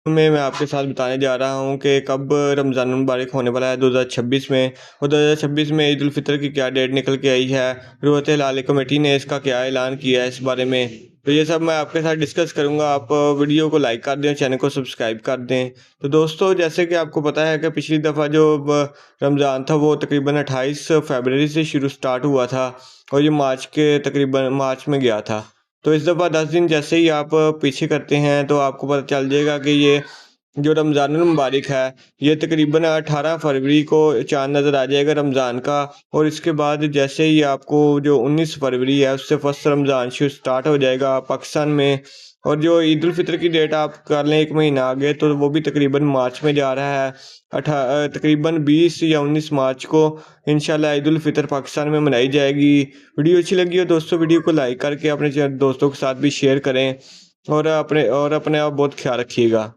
में मैं आपके साथ बताने जा रहा हूँ कि कब रमज़ान मुबारक होने वाला है 2026 में, और 2026 में ईद उल फितर की क्या डेट निकल के आई है, ज़रूरत हिलाल कमेटी ने इसका क्या ऐलान किया है इस बारे में। तो ये सब मैं आपके साथ डिस्कस करूँगा। आप वीडियो को लाइक कर दें, चैनल को सब्सक्राइब कर दें। तो दोस्तों, जैसे कि आपको पता है कि पिछली दफ़ा जो रमज़ान था वो तकरीबन 28 फरवरी से शुरू स्टार्ट हुआ था और ये तकरीबन मार्च में गया था। तो इस दफ़ा 10 दिन जैसे ही आप पीछे करते हैं तो आपको पता चल जाएगा कि ये जो रमज़ानुल मुबारक है, ये तकरीबन 18 फरवरी को चाँद नज़र आ जाएगा रमज़ान का। और इसके बाद जैसे ही आपको जो 19 फरवरी है उससे फर्स्ट रमज़ान स्टार्ट हो जाएगा पाकिस्तान में। और जो ईद उल फितर की डेट आप कर लें 1 महीना आगे, तो वो भी तकरीबन मार्च में जा रहा है। तकरीबन 20 या 19 मार्च को इंशाल्लाह ईद उल फितर पाकिस्तान में मनाई जाएगी। वीडियो अच्छी लगी हो दोस्तों, वीडियो को लाइक करके अपने दोस्तों के साथ भी शेयर करें और अपने आप बहुत ख्याल रखिएगा।